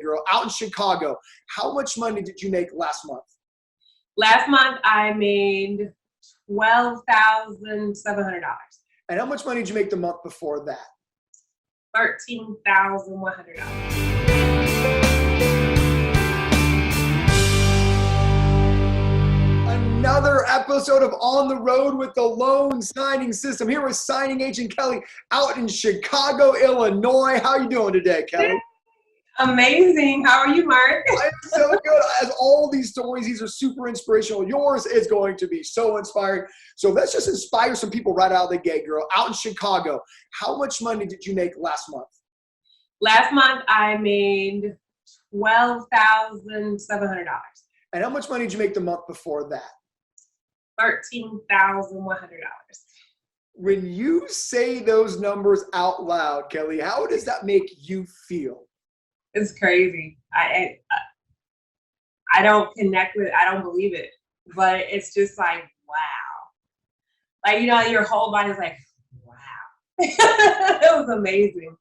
girl out in Chicago. How much money did you make last month? Last month I made $12,700. And how much money did you make the month before that? $13,100. Another episode of On the Road with the Loan Signing System. Here with signing agent Keli out in Chicago, Illinois. How are you doing today, Keli? Amazing. How are you, Mark? I'm so good. As all these stories, these are super inspirational. Yours is going to be so inspiring. So let's just inspire some people right out of the gate, girl. Out in Chicago, how much money did you make last month? Last month I made $12,700. And how much money did you make the month before that? $13,100. When you say those numbers out loud, Keli, how does that make you feel? It's crazy. I don't connect with it. I don't believe it. But it's just like, wow. Like, you know, your whole body's like, wow. It was amazing.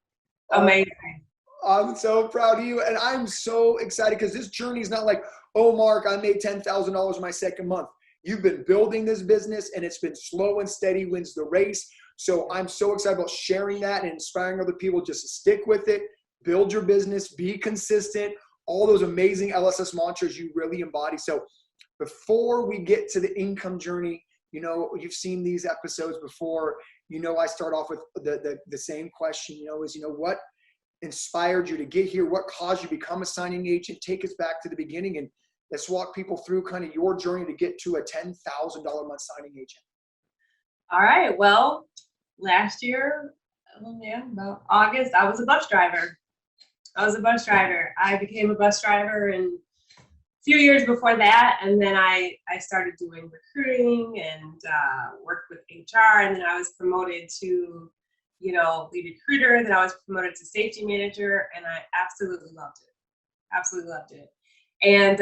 Amazing. I'm so proud of you. And I'm so excited because this journey is not like, oh, Mark, I made $10,000 my second month. You've been building this business and it's been slow and steady wins the race. So I'm so excited about sharing that and inspiring other people just to stick with it. Build your business, be consistent, all those amazing LSS mantras you really embody. So before we get to the income journey, you know, you've seen these episodes before, you know, I start off with the same question, what inspired you to get here? What caused you to become a signing agent? Take us back to the beginning and let's walk people through kind of your journey to get to a $10,000 a month signing agent. All right. Well, last year, about August, I was a bus driver. I became a bus driver and a few years before that. And then I started doing recruiting and worked with HR. And then I was promoted to, lead recruiter. Then I was promoted to safety manager. And I absolutely loved it. And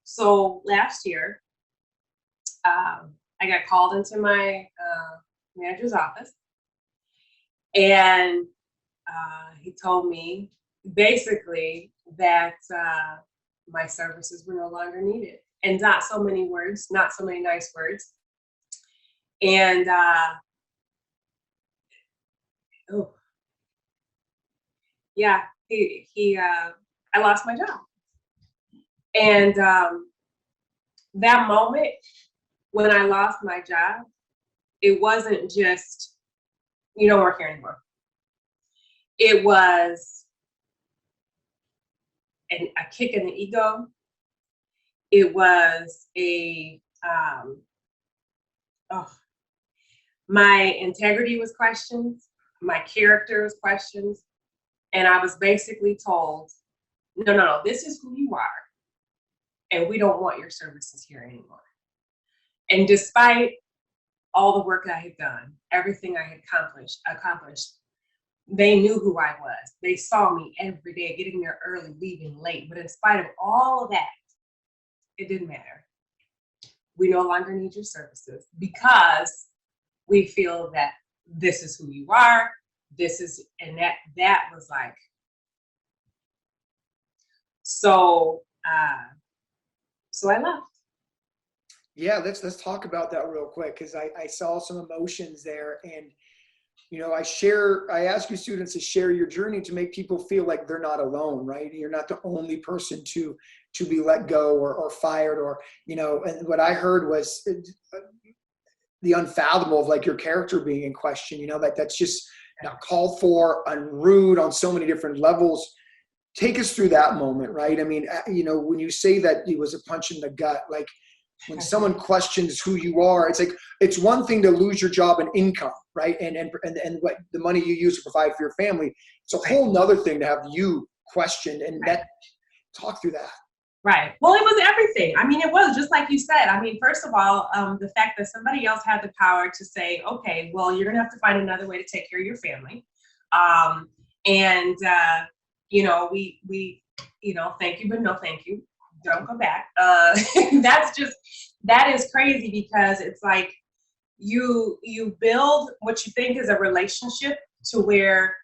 so last year, I got called into my manager's office. And he told me basically that my services were no longer needed, and not so many nice words. And I lost my job. And that moment when I lost my job, it wasn't just, you don't work here anymore. It was a kick in the ego. It was my integrity was questioned, my character was questioned, and I was basically told, no, this is who you are, and we don't want your services here anymore. And despite all the work I had done, everything I had accomplished, they knew who I was. They saw me every day, getting there early, leaving late. But in spite of all of that, it didn't matter. We no longer need your services because we feel that this is who you are. That was like, so I left. Yeah, let's talk about that real quick because I saw some emotions there, and I ask you students to share your journey to make people feel like they're not alone, right? You're not the only person to be let go or fired, or and what I heard was the unfathomable of like your character being in question. That's just not called for and rude on so many different levels. Take us through that moment, right? I mean, when you say that it was a punch in the gut, like when someone questions who you are, it's like, it's one thing to lose your job and income, right? And what the money you use to provide for your family. It's a whole nother thing to have you questioned, and talk through that. Right. Well, it was everything. I mean, it was just like you said. I mean, first of all, the fact that somebody else had the power to say, okay, well, you're going to have to find another way to take care of your family. We thank you, but no thank you. Don't go back. That is crazy, because it's like you build what you think is a relationship to where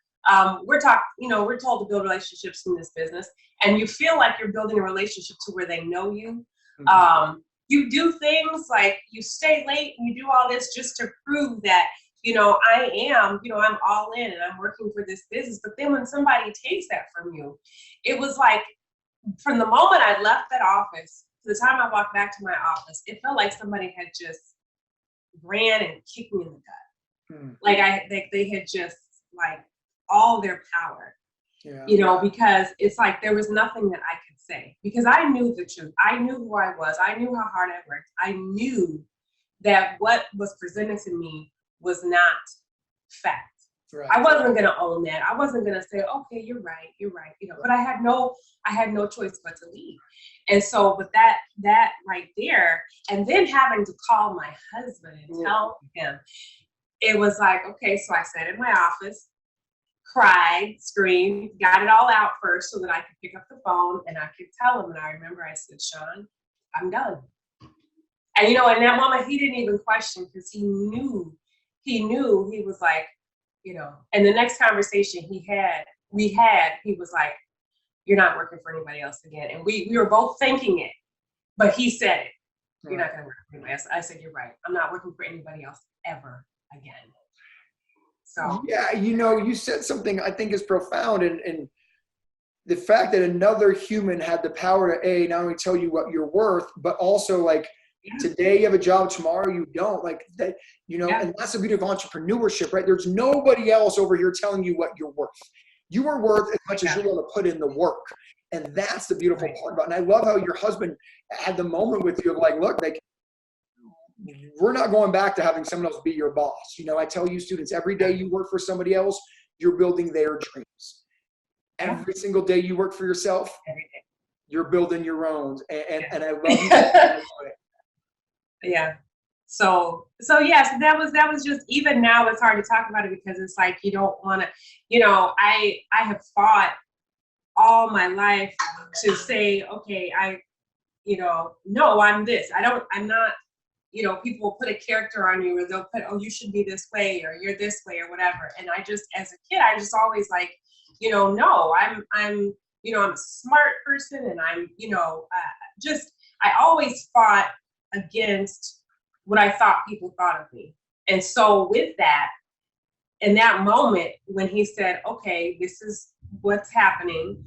we're told to build relationships in this business, and you feel like you're building a relationship to where they know you. You do things like you stay late and you do all this just to prove that, I'm all in and I'm working for this business. But then when somebody takes that from you, it was like, from the moment I left that office to the time I walked back to my office, it felt like somebody had just ran and kicked me in the gut. Like they had just like all their power, because it's like there was nothing that I could say, because I knew the truth. I knew who I was. I knew how hard I worked. I knew that what was presented to me was not fact. Right. I wasn't going to own that. I wasn't going to say, okay, you're right, but I had no choice but to leave. And so with that right there, and then having to call my husband and tell him, it was like, okay, so I sat in my office, cried, screamed, got it all out first so that I could pick up the phone and I could tell him. And I remember I said, Sean, I'm done. And, in that moment, he didn't even question, because he knew, he was like, and the next conversation we had, he was like, you're not working for anybody else again. And we were both thinking it, but he said it. You're not going to work for anybody else. I said, you're right. I'm not working for anybody else ever again. So yeah, you said something I think is profound, and the fact that another human had the power to not only tell you what you're worth, but also like, today you have a job, tomorrow you don't, like that, and that's the beauty of entrepreneurship, right? There's nobody else over here telling you what you're worth. You are worth as much as you're going to put in the work. And that's the beautiful part about it. And I love how your husband had the moment with you of like, look, like, we're not going back to having someone else be your boss. I tell you students, every day you work for somebody else, you're building their dreams. Every single day you work for yourself, you're building your own. And I love you. Yeah. So that was just, even now it's hard to talk about it, because it's like, you don't want to, I have fought all my life to say, okay, no, I'm this. I'm not, people will put a character on you, or they'll put, oh, you should be this way, or you're this way, or whatever. And I just, as a kid, I just always like, no, I'm a smart person, and I'm, I always fought against what I thought people thought of me. And so with that, in that moment, when he said, okay, this is what's happening,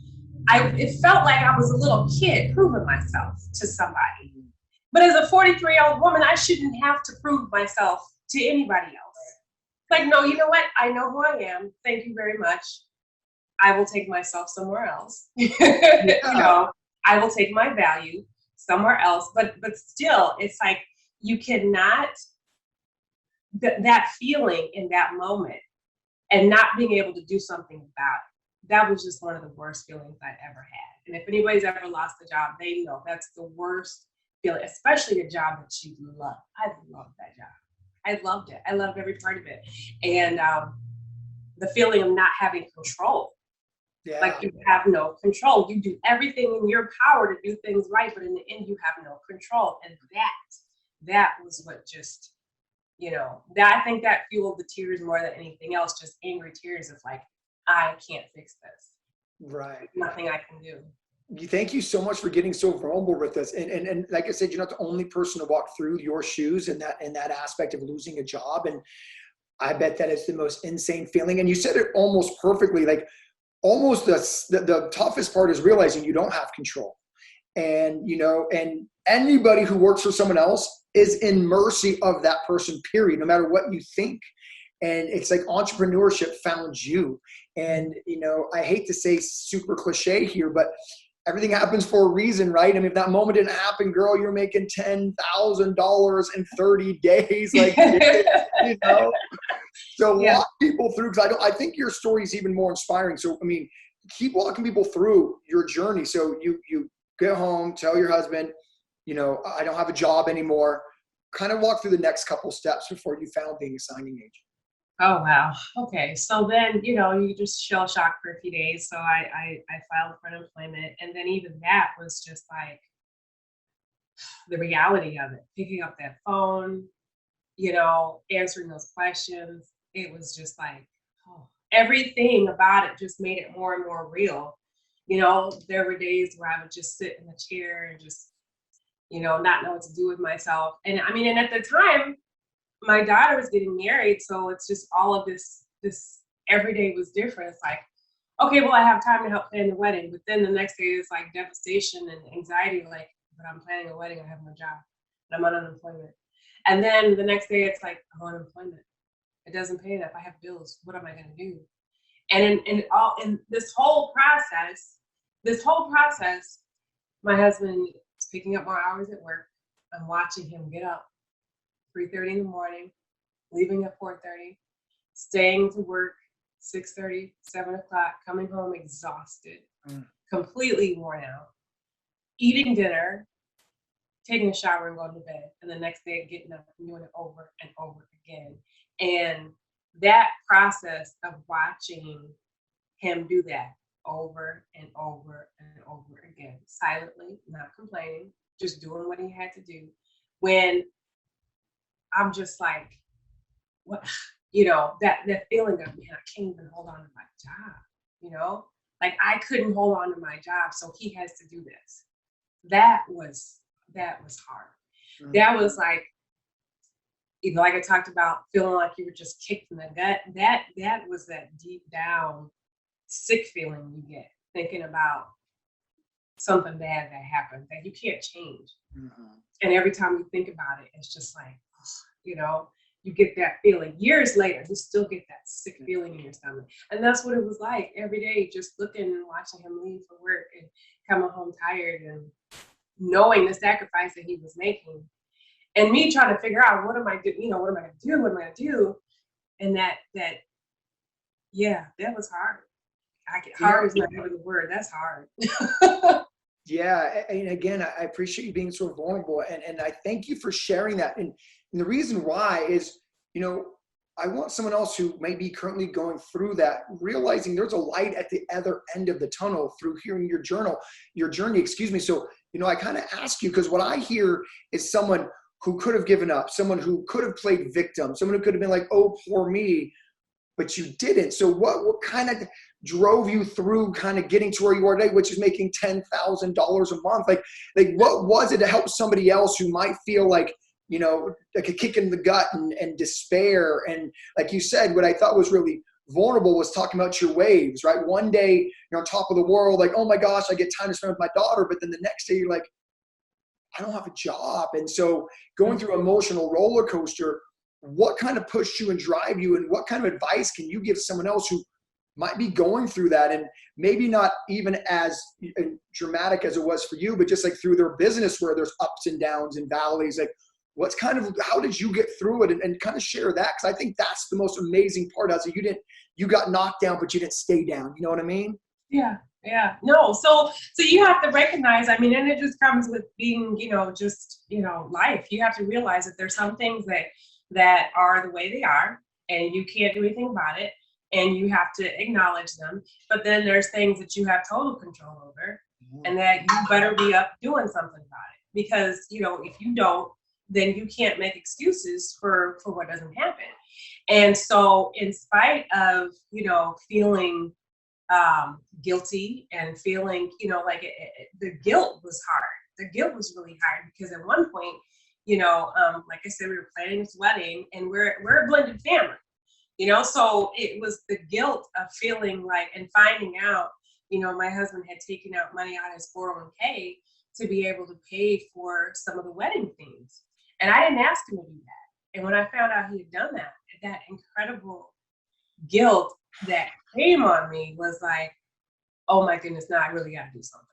it felt like I was a little kid proving myself to somebody. But as a 43-year-old woman, I shouldn't have to prove myself to anybody else. Like, no, you know what? I know who I am. Thank you very much. I will take myself somewhere else. I will take my value somewhere else. But still, it's like, you cannot, that feeling in that moment and not being able to do something about it, that was just one of the worst feelings I'd ever had. And if anybody's ever lost a job, they know that's the worst feeling, especially a job that you love. I loved that job. I loved it. I loved every part of it. And the feeling of not having control. Yeah. Like, you have no control. You do everything in your power to do things right, but in the end, you have no control. And that was what just, I think that fueled the tears more than anything else, just angry tears of like, I can't fix this. Right. Nothing I can do. Thank you so much for getting so vulnerable with us. And like I said, you're not the only person to walk through your shoes in that aspect of losing a job. And I bet that is the most insane feeling. And you said it almost perfectly, like almost the toughest part is realizing you don't have control. And, and anybody who works for someone else is in mercy of that person, period, no matter what you think. And it's like entrepreneurship found you. And, I hate to say super cliche here, but everything happens for a reason, right? I mean, if that moment didn't happen, girl, you're making $10,000 in 30 days. Like, So walk people through, because I think your story is even more inspiring. So, I mean, keep walking people through your journey. So you get home, tell your husband, I don't have a job anymore. Kind of walk through the next couple steps before you found being a signing agent. Oh, wow. Okay. So then, you just shell shocked for a few days. So I filed for unemployment. And then even that was just like the reality of it, picking up that phone, answering those questions. It was just like, oh. everything about it just made it more and more real. You know, there were days where I would just sit in the chair and just, you know, not know what to do with myself. And I mean, and at the time, my daughter was getting married, so it's just all of this every day was different. It's like, okay, well, I have time to help plan the wedding, but then the next day it's like devastation and anxiety, like, but I'm planning a wedding, I have no job, and I'm on unemployment. And then the next day it's like, I'm on unemployment. It doesn't pay enough. I have bills. What am I going to do? And in this whole process, my husband is picking up more hours at work. I'm watching him get up 3:30 in the morning, leaving at 4:30, staying to work 6:30, 7 o'clock, coming home exhausted, completely worn out, eating dinner, taking a shower and going to bed, and the next day getting up and doing it over and over again. And that process of watching him do that over and over and over again, silently, not complaining, just doing what he had to do, when I'm just like, what, you know, that feeling of, man, I can't even hold on to my job, you know? Like, I couldn't hold on to my job, so he has to do this. That was hard. Mm-hmm. That was like, you know, like I talked about feeling like you were just kicked in the gut. That was that deep down sick feeling you get thinking about something bad that happened that you can't change. Mm-hmm. And every time you think about it, it's just like, you know, you get that feeling. Years later, you still get that sick feeling in your stomach. And that's what it was like every day, just looking and watching him leave for work and coming home tired and knowing the sacrifice that he was making. And me trying to figure out, what am I doing? You know, what am I going to do? What am I going to do? And that was hard. Hard is not even the word. That's hard. Yeah. And again, I appreciate you being so vulnerable. And I thank you for sharing that. And the reason why is, you know, I want someone else who may be currently going through that, realizing there's a light at the other end of the tunnel through hearing your journey, excuse me. So, you know, I kind of ask you, because what I hear is someone who could have given up, someone who could have played victim, someone who could have been like, oh, poor me, but you didn't. So what kind of drove you through kind of getting to where you are today, which is making $10,000 a month? Like what was it to help somebody else who might feel like, you know, like a kick in the gut and despair? And like you said, what I thought was really vulnerable was talking about your waves, right? One day you're on top of the world, like, oh my gosh, I get time to spend with my daughter. But then the next day you're like, I don't have a job. And so going through emotional roller coaster, what kind of pushed you and drive you, and what kind of advice can you give someone else who might be going through that, and maybe not even as dramatic as it was for you, but just like through their business where there's ups and downs and valleys? Like, what's kind of, how did you get through it, and kind of share that? Because I think that's the most amazing part. As you got knocked down, but you didn't stay down. You know what I mean? Yeah. Yeah, no. So you have to recognize, I mean, and it just comes with being, you know, just, you know, life. You have to realize that there's some things that are the way they are, and you can't do anything about it, and you have to acknowledge them. But then there's things that you have total control over, and that you better be up doing something about it. Because, you know, if you don't, then you can't make excuses for what doesn't happen. And so in spite of, you know, feeling guilty and feeling, you know, like the guilt was hard. The guilt was really hard because at one point, you know, like I said, we were planning this wedding, and we're a blended family, you know, so it was the guilt of feeling like, and finding out, you know, my husband had taken out money out of his 401k to be able to pay for some of the wedding things. And I didn't ask him to do that. And when I found out he had done that incredible guilt that came on me was like, oh my goodness, now I really got to do something.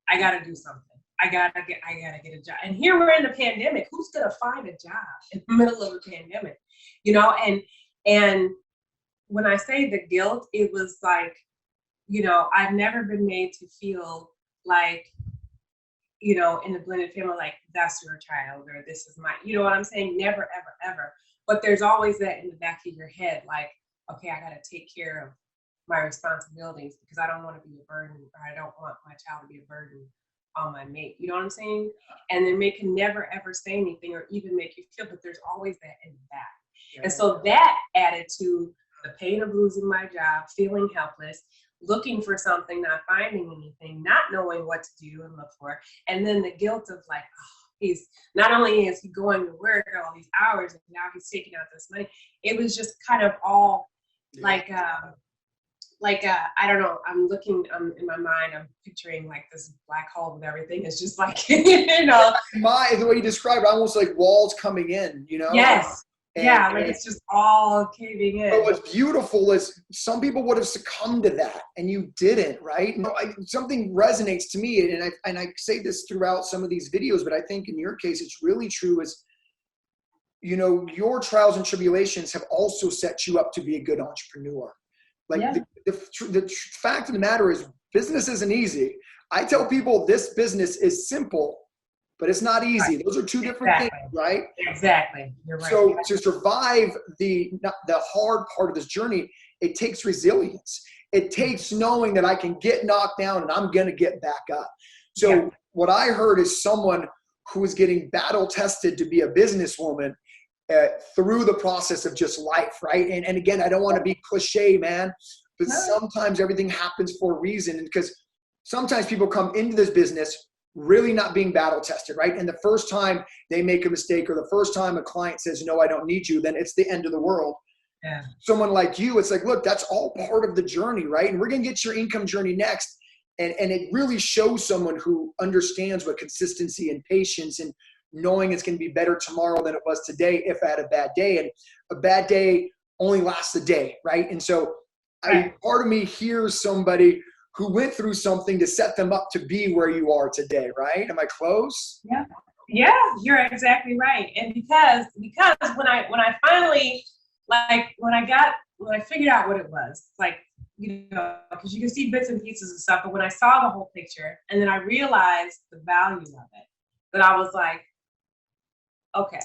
I got to do something. I gotta get a job. And here we're in the pandemic. Who's gonna find a job in the middle of a pandemic? You know, and when I say the guilt, it was like, you know, I've never been made to feel like, you know, in the blended family, like that's your child or this is my, you know what I'm saying? Never, ever, ever. But there's always that in the back of your head, like, okay, I gotta take care of my responsibilities because I don't want to be a burden, or I don't want my child to be a burden on my mate. You know what I'm saying? And then they can never ever say anything or even make you feel, but there's always that in the back. Yeah. And so that added to the pain of losing my job, feeling helpless, looking for something, not finding anything, not knowing what to do and look for. And then the guilt of like, oh, he's not only is he going to work all these hours and now he's taking out this money. It was just kind of all like, I don't know, I'm looking, in my mind, I'm picturing like this black hole with everything. It's just like, you know. The way you described it, almost like walls coming in, you know? Yes. And like it's just all caving in. But what's beautiful is some people would have succumbed to that and you didn't, right? Something resonates to me, and I say this throughout some of these videos, but I think in your case, it's really true is, you know, your trials and tribulations have also set you up to be a good entrepreneur. Like the fact of the matter is business isn't easy. I tell people this business is simple, but it's not easy. Right. Those are two different things, right? Exactly. You're right. So to survive the hard part of this journey, it takes resilience. It takes knowing that I can get knocked down and I'm going to get back up. So what I heard is someone who is getting battle tested to be a businesswoman through the process of just life, right? And again, I don't want to be cliche, man, but sometimes everything happens for a reason. Because sometimes people come into this business really not being battle tested, right? And the first time they make a mistake or the first time a client says, no, I don't need you, then it's the end of the world. Yeah. Someone like you, it's like, look, that's all part of the journey, right? And we're going to get your income journey next. And it really shows someone who understands what consistency and patience and knowing it's going to be better tomorrow than it was today if I had a bad day. And a bad day only lasts a day, right? And so part of me hears somebody who went through something to set them up to be where you are today, right? Am I close? Yeah, you're exactly right. And because when I finally, like when I figured out what it was, like, you know, because you can see bits and pieces of stuff, but when I saw the whole picture and then I realized the value of it, that I was like, okay,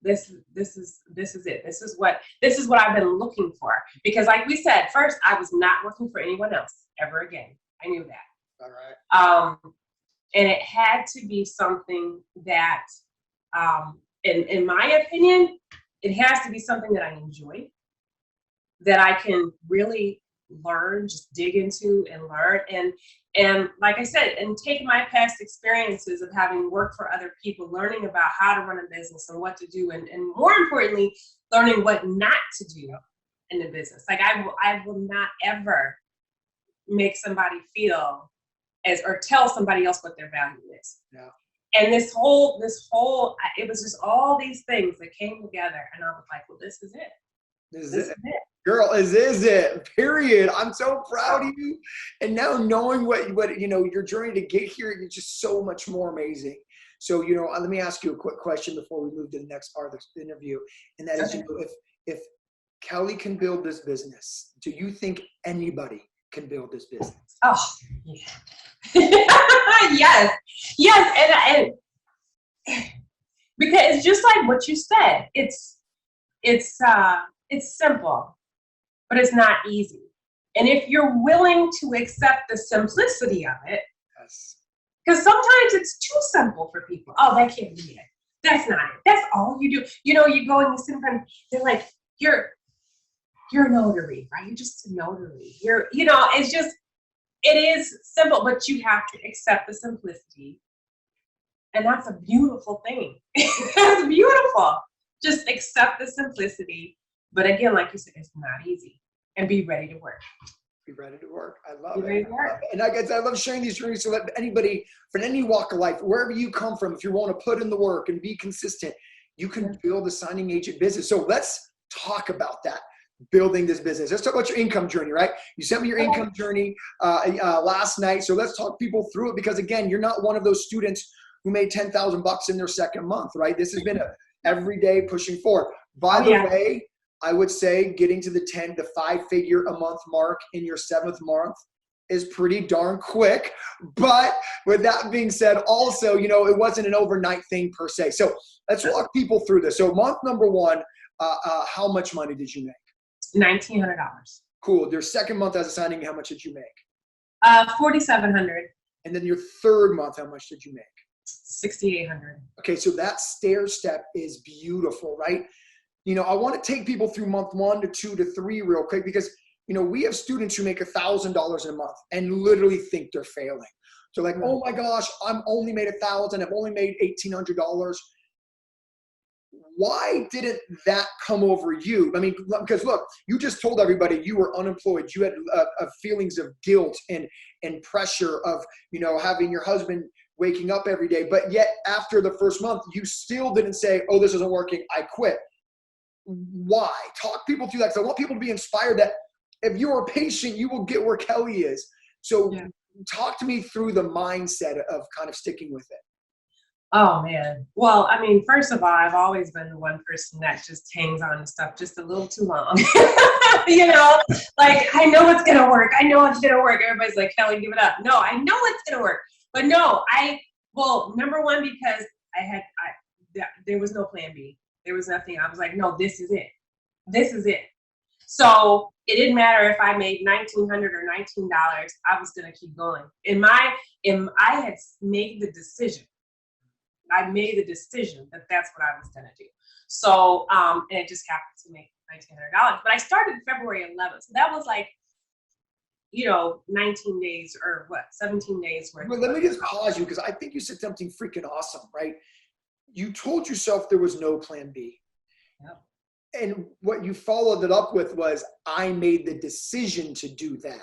this is it. This is what I've been looking for. Because like we said, first, I was not working for anyone else ever again. I knew that. All right. And it had to be something that, in my opinion, it has to be something that I enjoy, that I can really learn, just dig into and learn. And like I said, and take my past experiences of having worked for other people, learning about how to run a business and what to do, and more importantly, learning what not to do in the business. Like I will not ever make somebody feel or tell somebody else what their value is. Yeah. And this whole, it was just all these things that came together, and I was like, well, this is it. This is it. Girl, this is it, period. I'm so proud of you. And now knowing what you know, your journey to get here is just so much more amazing. So, you know, let me ask you a quick question before we move to the next part of the interview. And that is, you know, if Keli can build this business, do you think anybody can build this business? Oh, yeah. yes. And because it's just like what you said, it's simple, but it's not easy. And if you're willing to accept the simplicity of it, because sometimes it's too simple for people. Oh, that can't be it. That's not it. That's all you do. You know, you go and you sit in front, they're like, you're a notary, right? You're just a notary. It is simple, but you have to accept the simplicity. And that's a beautiful thing. That's beautiful. Just accept the simplicity. But again, like you said, it's not easy. And be ready to work. Be ready to work. I love it. And I love sharing these journeys so that anybody from any walk of life, wherever you come from, if you want to put in the work and be consistent, you can build a signing agent business. So let's talk about that. Building this business. Let's talk about your income journey, right? You sent me your income journey last night. So let's talk people through it, because again, you're not one of those students who made $10,000 in their second month, right? This has been every day pushing forward. By the way, I would say getting to the 5-figure a month mark in your 7th month is pretty darn quick. But with that being said, also, you know, it wasn't an overnight thing per se. So let's walk people through this. So month number 1, how much money did you make? $1,900. Cool. Your second month as a signing, how much did you make? $4,700. And then your third month, how much did you make? $6,800. Okay, so that stair step is beautiful, right? I want to take people through month 1 to 2 to 3 real quick, because, we have students who make $1,000 in a month and literally think they're failing. So like, oh my gosh, I'm only made $1,000. I've only made $1,800. Why didn't that come over you? I mean, because look, you just told everybody you were unemployed. You had feelings of guilt and pressure of, having your husband waking up every day. But yet after the first month, you still didn't say, oh, this isn't working, I quit. Why? Talk people through that, because I want people to be inspired that if you are patient, you will get where Keli is. So talk to me through the mindset of kind of sticking with it. Oh man. Well, I mean, first of all, I've always been the one person that just hangs on to stuff just a little too long. Like, I know it's going to work. I know it's going to work. Everybody's like, Keli, give it up. No, I know it's going to work. But no, number one, because there was no plan B. There was nothing. I was like, no, this is it. This is it. So it didn't matter if I made $1,900 or $19. I was going to keep going. I had made the decision. I made the decision that that's what I was going to do. So, and it just happened to make $1,900. But I started February 11th. So that was like, 19 days or 17 days worth. But let me just pause you, because I think you said something freaking awesome, right? You told yourself there was no plan B. Yep. And what you followed it up with was, I made the decision to do that.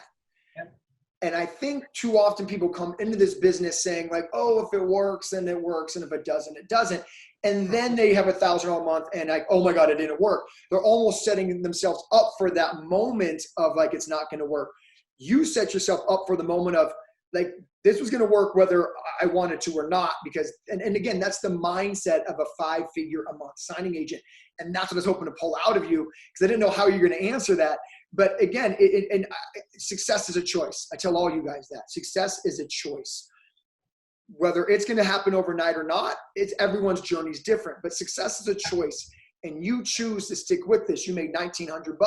Yep. And I think too often people come into this business saying like, oh, if it works, then it works. And if it doesn't, it doesn't. And then they have $1,000 a month and like, oh my God, it didn't work. They're almost setting themselves up for that moment of like, it's not going to work. You set yourself up for the moment of like, this was going to work whether I wanted to or not, because, and again, that's the mindset of a 5-figure a month signing agent. And that's what I was hoping to pull out of you, because I didn't know how you're going to answer that. But again, success is a choice. I tell all you guys that success is a choice. Whether it's going to happen overnight or not, everyone's journey is different, but success is a choice. And you choose to stick with this. You made $1,900,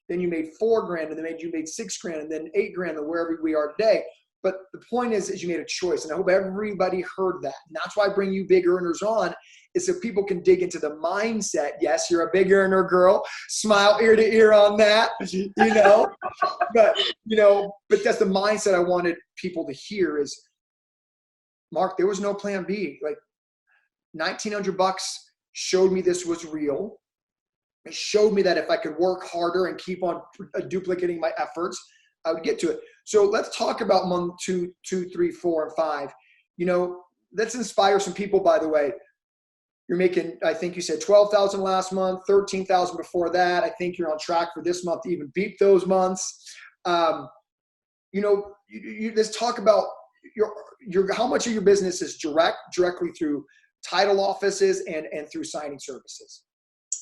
then you made $4,000, and then you made $6,000, and then $8,000, and wherever we are today. But the point is you made a choice. And I hope everybody heard that. And that's why I bring you big earners on, is so people can dig into the mindset. Yes, you're a big earner, girl. Smile ear to ear on that, but that's the mindset I wanted people to hear is, Mark, there was no plan B. Like $1,900 showed me this was real. It showed me that if I could work harder and keep on duplicating my efforts, I would get to it. So let's talk about month 2, 3, 4, and 5. Let's inspire some people, by the way. You're making, I think you said 12,000 last month, 13,000 before that. I think you're on track for this month to even beat those months. Let's talk about your how much of your business is directly through title offices and through signing services.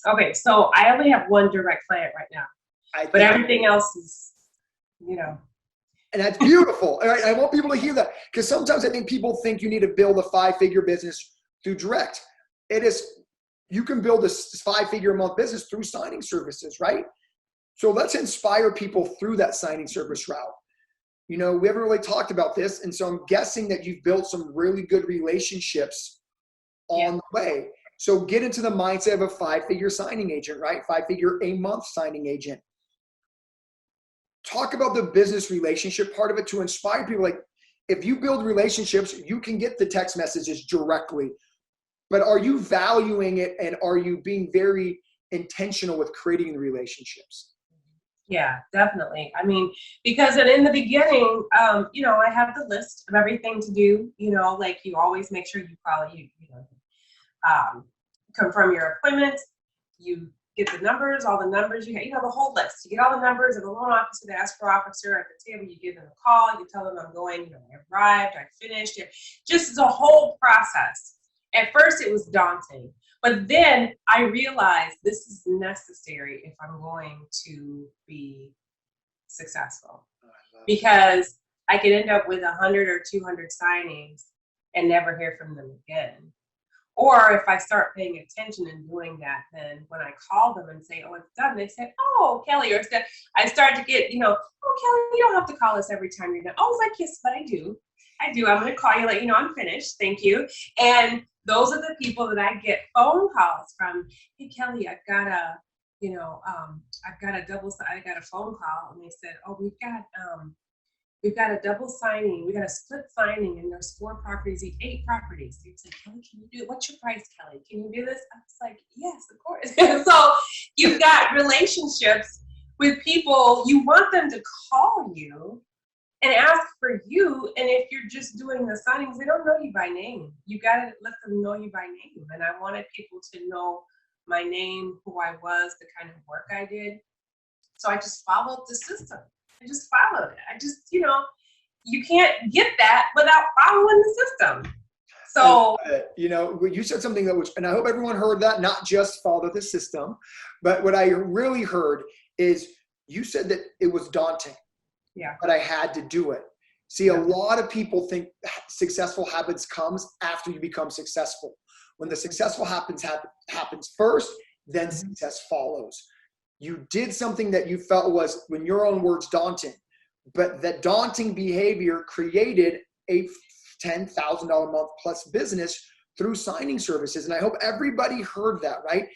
Okay, so I only have one direct client right now, but everything else is, And that's beautiful. All right, I want people to hear that, because sometimes I think people think you need to build a 5-figure business through direct. You can build a 5-figure a month business through signing services, right? So let's inspire people through that signing service route. We haven't really talked about this. And so I'm guessing that you've built some really good relationships on the way. So get into the mindset of a 5-figure signing agent, right? 5-figure a month signing agent. Talk about the business relationship part of it to inspire people. Like, if you build relationships, you can get the text messages directly. But are you valuing it, and are you being very intentional with creating the relationships? Yeah, definitely. I mean, because in the beginning, I have the list of everything to do, like you always make sure you probably, confirm your appointment, you get the numbers, all the numbers, you the whole list. You get all the numbers of the loan officer, the escrow officer at the table, you give them a call, you tell them I'm going, I arrived, I finished it. Just the whole process. At first it was daunting, but then I realized this is necessary if I'm going to be successful, because I could end up with 100 or 200 signings and never hear from them again. Or if I start paying attention and doing that, then when I call them and say, oh, it's done, they say, oh, Keli, or I start to get, oh, Keli, you don't have to call us every time you're done. Oh, like, yes, but I do. I'm going to call you, let you know I'm finished. Thank you. And those are the people that I get phone calls from. Hey, Keli, I've got a, I've got I got a phone call, and they said, oh, we've got a double signing, we got a split signing, and there's 4 properties, 8 properties. They say, Keli, can you do it? What's your price, Keli? Can you do this? I was like, yes, of course. So you've got relationships with people. You want them to call you and ask for you. And if you're just doing the signings, they don't know you by name. You got to let them know you by name. And I wanted people to know my name, who I was, the kind of work I did. So I just followed the system. I just followed it. I just, you can't get that without following the system. So, you said something that was, and I hope everyone heard that, not just follow the system, but what I really heard is you said that it was daunting. Yeah. But I had to do it. See, a lot of people think successful habits comes after you become successful. When the successful happens first, then success follows. You did something that you felt was, in your own words, daunting, but that daunting behavior created a $10,000 a month plus business through signing services. And I hope everybody heard that, right?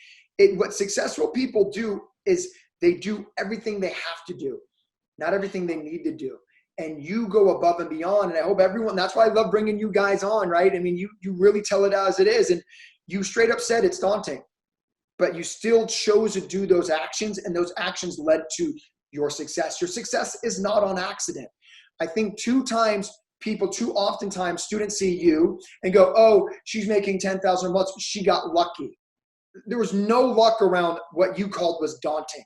What successful people do is they do everything they have to do, not everything they need to do. And you go above and beyond. And I hope everyone, that's why I love bringing you guys on, right? I mean, you really tell it as it is. And you straight up said it's daunting, but you still chose to do those actions, and those actions led to your success. Your success is not on accident. I think too oftentimes students see you and go, oh, she's making 10,000 a month. She got lucky. There was no luck around what you called was daunting.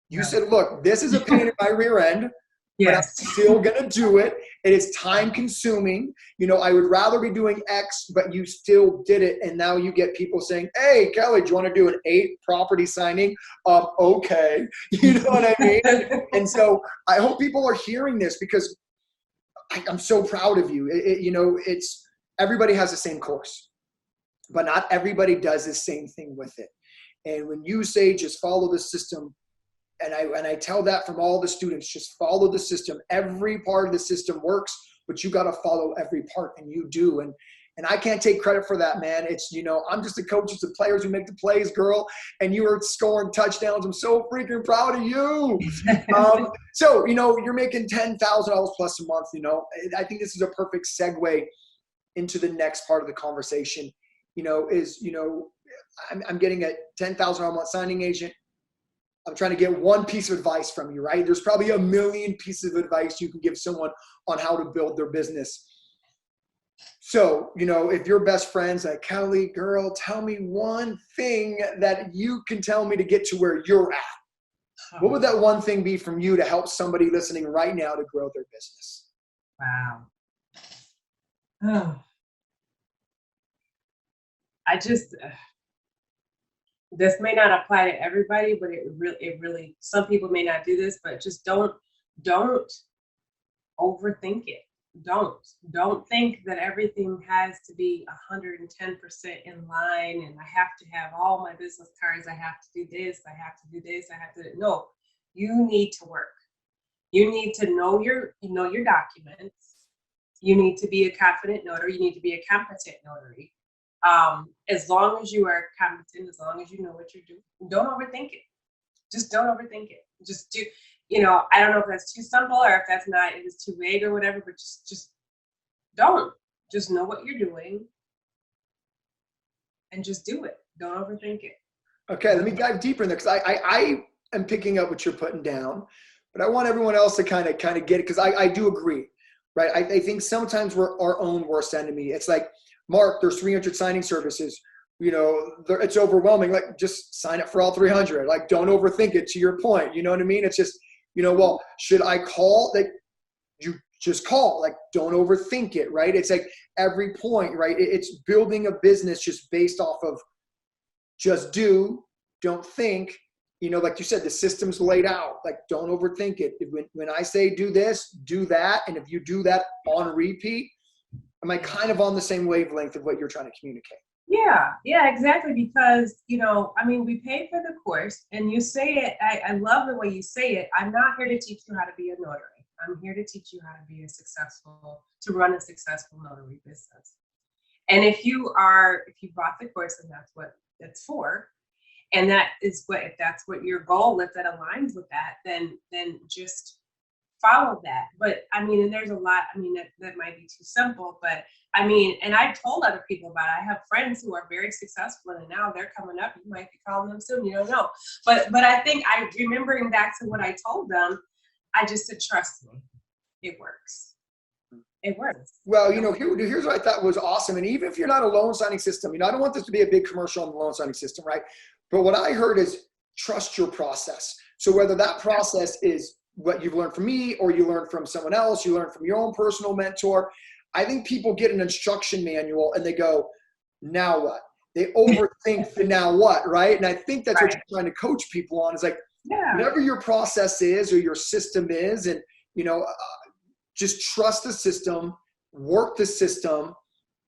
You said, look, this is a pain in my rear end, but I'm still going to do it. It is time consuming. I would rather be doing X, but you still did it. And now you get people saying, hey, Keli, do you want to do an 8 property signing? Okay. You know what I mean? And so I hope people are hearing this, because I'm so proud of you. It's everybody has the same course, but not everybody does the same thing with it. And when you say just follow the system, and I tell that from all the students, just follow the system. Every part of the system works, but you got to follow every part, and you do. And I can't take credit for that, man. It's, I'm just a coach. It's the players who make the plays, girl. And you are scoring touchdowns. I'm so freaking proud of you. So, you're making $10,000 plus a month. I think this is a perfect segue into the next part of the conversation. I'm getting a $10,000 a month signing agent. I'm trying to get one piece of advice from you, right? There's probably a million pieces of advice you can give someone on how to build their business. So, if your best friend's like, Keli, girl, tell me one thing that you can tell me to get to where you're at. What would that one thing be from you to help somebody listening right now to grow their business? Wow. Oh. This may not apply to everybody, but it really, some people may not do this, but just don't overthink it. Don't think that everything has to be 110% in line, and I have to have all my business cards. I have to do this. I have to do this. I have to. No, you need to work. You need to know your documents. You need to be a confident notary. You need to be a competent notary. As long as you are competent, as long as you know what you're doing, don't overthink it. Just don't overthink it. Just do. I don't know if that's too simple or if that's not, it is too vague or whatever, but just don't. Just know what you're doing and just do it. Don't overthink it. Okay, let me dive deeper in there, because I am picking up what you're putting down, but I want everyone else to kind of get it, because I do agree, right? I think sometimes we're our own worst enemy. It's like, Mark, there's 300 signing services. It's overwhelming. Like, just sign up for all 300. Like, don't overthink it, to your point. You know what I mean? It's just, well, should I call? Like, you just call. Like, don't overthink it, right? It's like every point, right? It's building a business just based off of just do, don't think. Like you said, the system's laid out. Like, don't overthink it. When I say do this, do that. And if you do that on repeat, am I kind of on the same wavelength of what you're trying to communicate? Yeah, exactly. Because, we pay for the course, and you say it, I love the way you say it. I'm not here to teach you how to be a notary. I'm here to teach you how to run a successful notary business. And if you bought the course and that's what it's for, and that is what, if that's what your goal, if that aligns with that, then just follow that. But I mean, and there's a lot, I mean, that might be too simple, but I mean, and I've told other people about it. I have friends who are very successful and now they're coming up. You might be calling them soon, you don't know. But I think remembering back to what I told them, I just said, trust me, it works. It works. Well, here's what I thought was awesome. And even if you're not a loan signing system, I don't want this to be a big commercial on the loan signing system, right? But what I heard is trust your process. So whether that process is what you've learned from me or you learned from someone else, you learned from your own personal mentor, I think people get an instruction manual and they go, now what? They overthink the now what, right? And I think that's what you're trying to coach people on is like, whatever your process is or your system is, and, just trust the system, work the system,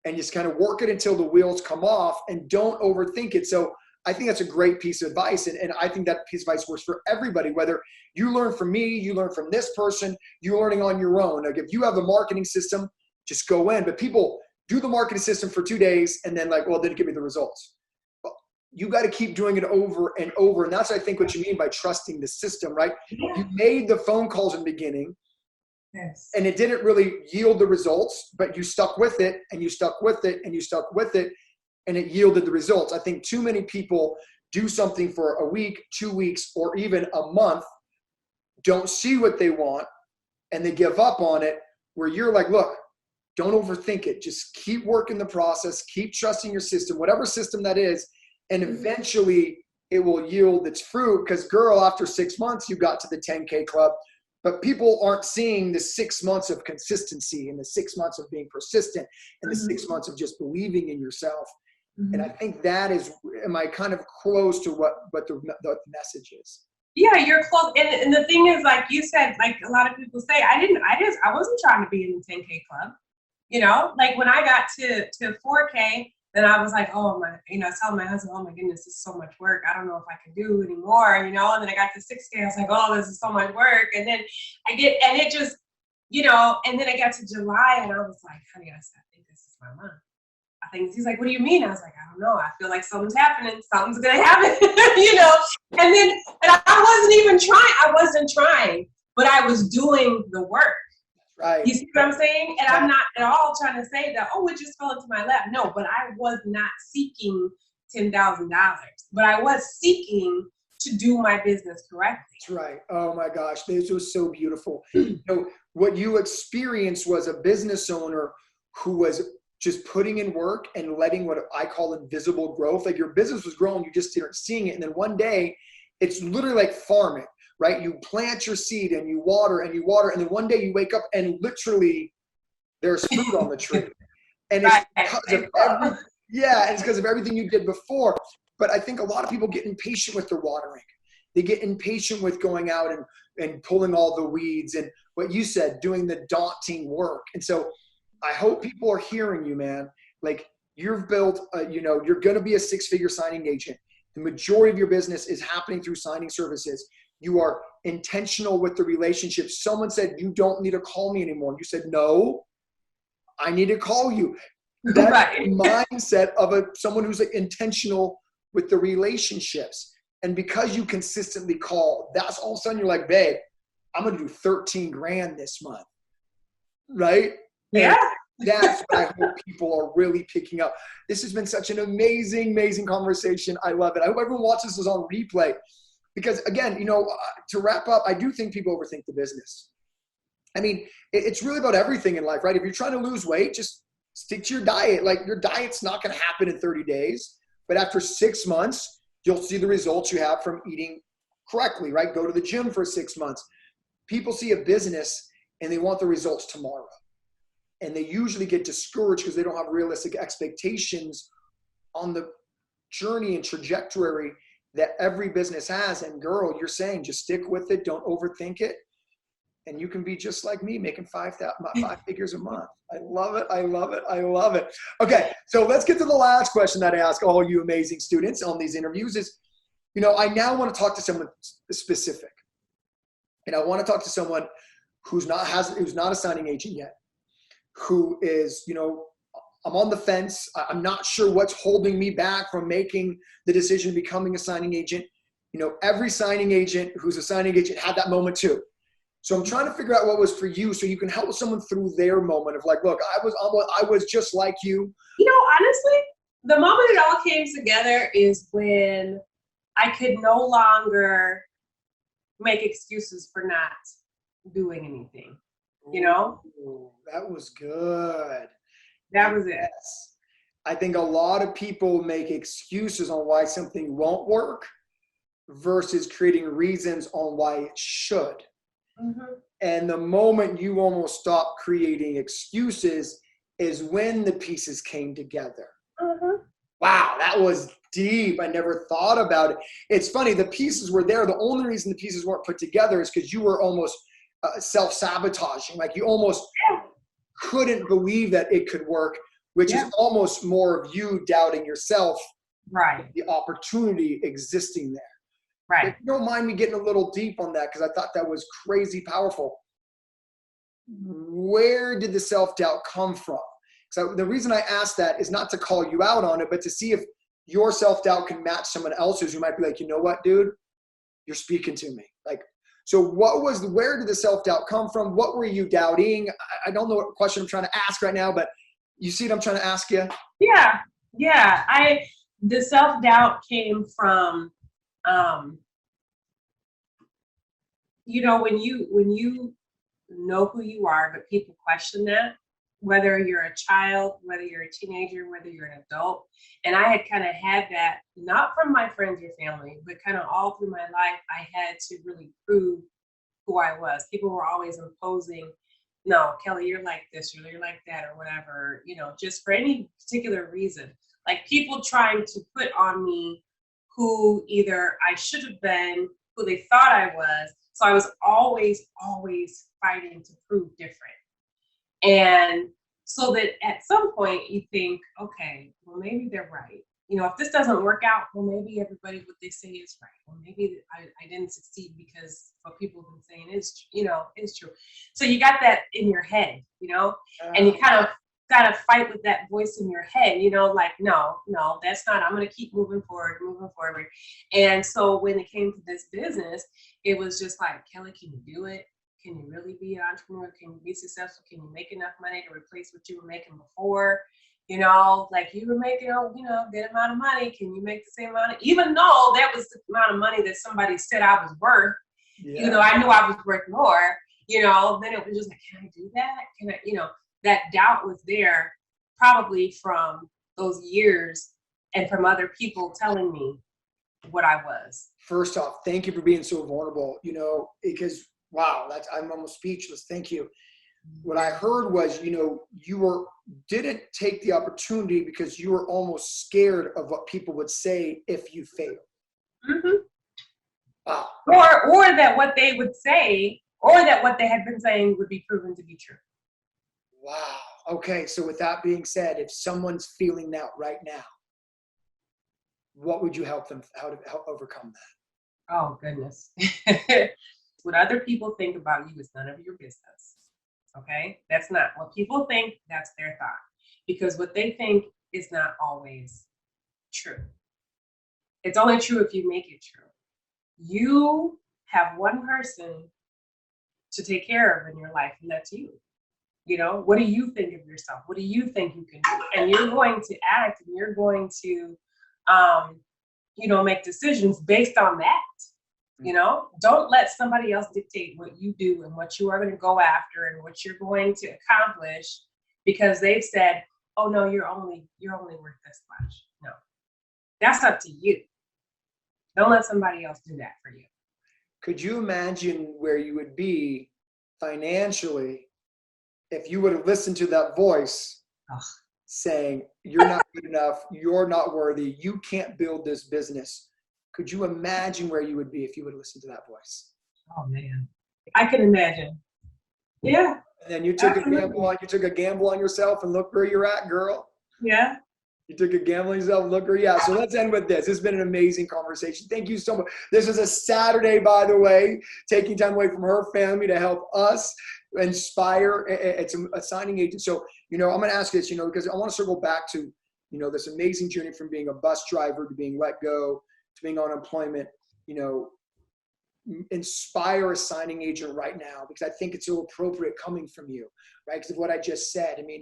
and just kind of work it until the wheels come off and don't overthink it. So I think that's a great piece of advice. And I think that piece of advice works for everybody, whether you learn from me, you learn from this person, you're learning on your own. Like if you have the marketing system, just go in. But people do the marketing system for 2 days and then like, well, didn't give me the results. Well, you got to keep doing it over and over. And that's, I think, what you mean by trusting the system, right? You made the phone calls in the beginning. Yes. And it didn't really yield the results, but you stuck with it and you stuck with it and you stuck with it and it yielded the results. I think too many people do something for a week, 2 weeks, or even a month, don't see what they want, and they give up on it, where you're like, look, don't overthink it. Just keep working the process, keep trusting your system, whatever system that is, and eventually it will yield its fruit. Because girl, after 6 months, you got to the 10K club. But people aren't seeing the 6 months of consistency and the 6 months of being persistent and the 6 months of just believing in yourself. And I think that is, am I kind of close to what the message is? Yeah, you're close. And the thing is, like you said, like a lot of people say, I wasn't trying to be in the 10K club. Like when I got to 4K, then I was like, oh my, telling my husband, oh my goodness, this is so much work. I don't know if I can do anymore, and then I got to 6K, I was like, oh, this is so much work. And then and then I got to July and I was like, honey, I think this is my month. He's like, what do you mean? I was like, I don't know. I feel like something's happening. Something's going to happen, and I wasn't even trying. I wasn't trying, but I was doing the work. Right. You see what I'm saying? And I'm not at all trying to say that, oh, it just fell into my lap. No, but I was not seeking $10,000, but I was seeking to do my business correctly. That's right. Oh my gosh. This was so beautiful. What you experienced was a business owner who was just putting in work and letting what I call invisible growth. Like your business was growing, you just weren't seeing it. And then one day, it's literally like farming. Right? You plant your seed and you water, and then one day you wake up and literally there's fruit on the tree. And it's because of everything you did before. But I think a lot of people get impatient with their watering. They get impatient with going out and pulling all the weeds and what you said, doing the daunting work. And so I hope people are hearing you, man. Like you've built, you're going to be a 6-figure signing agent. The majority of your business is happening through signing services. You are intentional with the relationship. Someone said, you don't need to call me anymore. You said, no, I need to call you. That's the mindset of someone who's intentional with the relationships. And because you consistently call, that's all of a sudden you're like, babe, I'm going to do 13 grand this month. Right? Yeah. And that's what I hope people are really picking up. This has been such an amazing, amazing conversation. I love it. I hope everyone watches this on replay. Because again, to wrap up, I do think people overthink the business. I mean, it's really about everything in life, right? If you're trying to lose weight, just stick to your diet. Like your diet's not going to happen in 30 days, but after 6 months, you'll see the results you have from eating correctly, right? Go to the gym for 6 months. People see a business and they want the results tomorrow. And they usually get discouraged because they don't have realistic expectations on the journey and trajectory that every business has. And girl, you're saying just stick with it. Don't overthink it. And you can be just like me, making 5 figures a month. I love it. I love it. I love it. Okay. So let's get to the last question that I ask all you amazing students on these interviews is, I now want to talk to someone specific. And I want to talk to someone who's not a signing agent yet, who is, I'm on the fence. I'm not sure what's holding me back from making the decision, becoming a signing agent. You know, every signing agent who's a signing agent had that moment too. So I'm trying to figure out what was for you so you can help someone through their moment of like, look, I was just like you. You know, honestly, the moment it all came together is when I could no longer make excuses for not doing anything. You know? Ooh, that was good. That was it. Yes. I think a lot of people make excuses on why something won't work versus creating reasons on why it should. Mm-hmm. And the moment you almost stop creating excuses is when the pieces came together. Mm-hmm. Wow, that was deep. I never thought about it. It's funny, the pieces were there. The only reason the pieces weren't put together is because you were almost self-sabotaging. Like you almost couldn't believe that it could work, which is almost more of you doubting yourself. Right. The opportunity existing there. Right. If you don't mind me getting a little deep on that, because I thought that was crazy powerful. Where did the self-doubt come from? So the reason I asked that is not to call you out on it, but to see if your self-doubt can match someone else's who might be like, you know what, dude, you're speaking to me. Like, so where did the self-doubt come from? What were you doubting? I don't know what question I'm trying to ask right now, but you see what I'm trying to ask you? Yeah. The self-doubt came from, you know, when you know who you are, but people question that, whether you're a child, whether you're a teenager, whether you're an adult. And I had kind of had that, not from my friends or family, but kind of all through my life, I had to really prove who I was. People were always imposing, no, Keli, you're like this, or you're like that, or whatever, you know, just for any particular reason. Like people trying to put on me who either I should have been, who they thought I was. So I was always fighting to prove different. And so that at some point you think, okay, well, maybe they're right. You know, if this doesn't work out, well, maybe everybody, what they say is right. Well, maybe I didn't succeed because what people have been saying is, you know, is true. So you got that in your head, you know, and you kind of got to fight with that voice in your head, you know, like, no, that's not, I'm going to keep moving forward. And so when it came to this business, it was just like, Keli, can you do it? Can you really be an entrepreneur? Can you be successful? Can you make enough money to replace what you were making before? You know, like you were making, you know, a good amount of money. Can you make the same amount even though that was the amount of money that somebody said I was worth, even though I knew I was worth more, you know, then it was just like, can I do that? Can I, you know, that doubt was there probably from those years and from other people telling me what I was. First off, thank you for being so vulnerable, you know, because wow, I'm almost speechless. Thank you. What I heard was, you know, didn't take the opportunity because you were almost scared of what people would say if you failed. Mm-hmm. Wow. Or that what they would say, or that what they had been saying would be proven to be true. Wow. Okay. So with that being said, if someone's feeling that right now, what would you help them, how to help overcome that? Oh, goodness. What other people think about you is none of your business. Okay? That's not what people think, that's their thought. Because what they think is not always true. It's only true if you make it true. You have one person to take care of in your life, and that's you. You know, what do you think of yourself? What do you think you can do? And you're going to act and you're going to, you know, make decisions based on that. You know, don't let somebody else dictate what you do and what you are going to go after and what you're going to accomplish because they've said, oh no, you're only worth this much. No, that's up to you. Don't let somebody else do that for you. Could you imagine where you would be financially if you would have listened to that voice saying, you're not good enough, you're not worthy, you can't build this business? Could you imagine where you would be if you would listen to that voice? Oh man, I can imagine. Yeah. And then you took a gamble on yourself, and look where you're at, girl. Yeah. You took a gamble on yourself, and look where you're at. So let's end with this. This has been an amazing conversation. Thank you so much. This is a Saturday, by the way, taking time away from her family to help us inspire. It's a signing agent. So I'm going to ask this, because I want to circle back to, this amazing journey from being a bus driver to being let go to being on unemployment, inspire a signing agent right now, because I think it's so appropriate coming from you, right? Because of what I just said. I mean,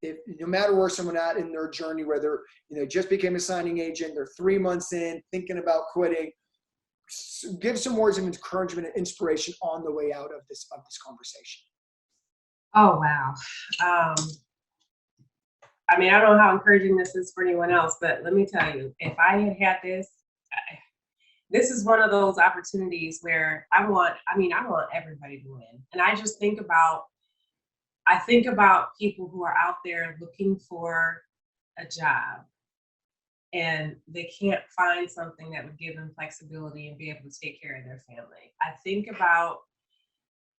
if no matter where someone at in their journey, where they're, just became a signing agent, they're 3 months in, thinking about quitting, give some words of encouragement and inspiration on the way out of this conversation. Oh, wow. I mean, I don't know how encouraging this is for anyone else, but let me tell you, if I had this, this is one of those opportunities where I want everybody to win. And I just think about people who are out there looking for a job and they can't find something that would give them flexibility and be able to take care of their family. I think about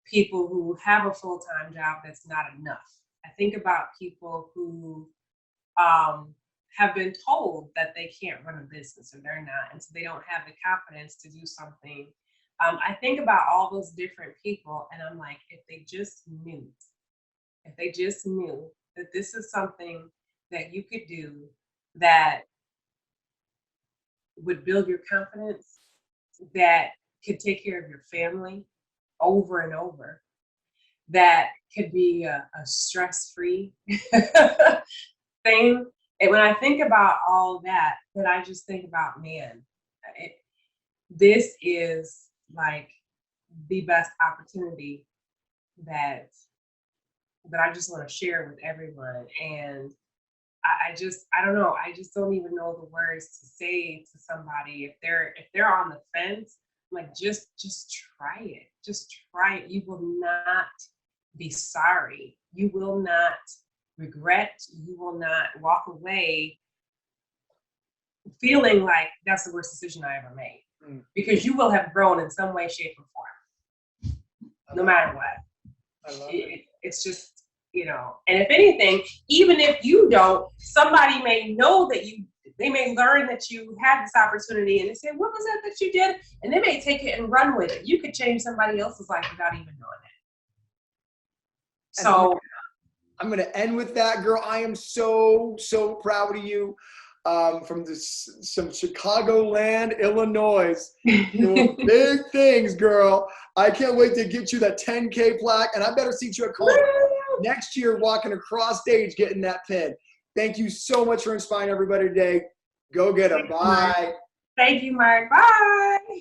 people who have a full-time job that's not enough. I think about people who have been told that they can't run a business or they're not, and so they don't have the confidence to do something. I think about all those different people, and I'm like, if they just knew that this is something that you could do that would build your confidence, that could take care of your family over and over, that could be a stress-free thing. And when I think about all that, then I just think about, man, this is like the best opportunity that I just want to share with everyone. And I don't know. I just don't even know the words to say to somebody if they're on the fence. I'm like, just try it. Just try it. You will not be sorry. You will not regret. You will not walk away feeling like that's the worst decision I ever made, because you will have grown in some way, shape, or form, no matter what. I love it. It's just, and if anything, even if you don't, somebody may know that they may learn that you had this opportunity and they say, what was that you did? And they may take it and run with it. You could change somebody else's life without even knowing it. So I'm going to end with that, girl. I am so, so proud of you. From some Chicagoland, Illinois, doing big things, girl. I can't wait to get you that 10K plaque, and I better see you at college next year walking across stage getting that pin. Thank you so much for inspiring everybody today. Go get them. Bye. Thank you, Mark. Bye.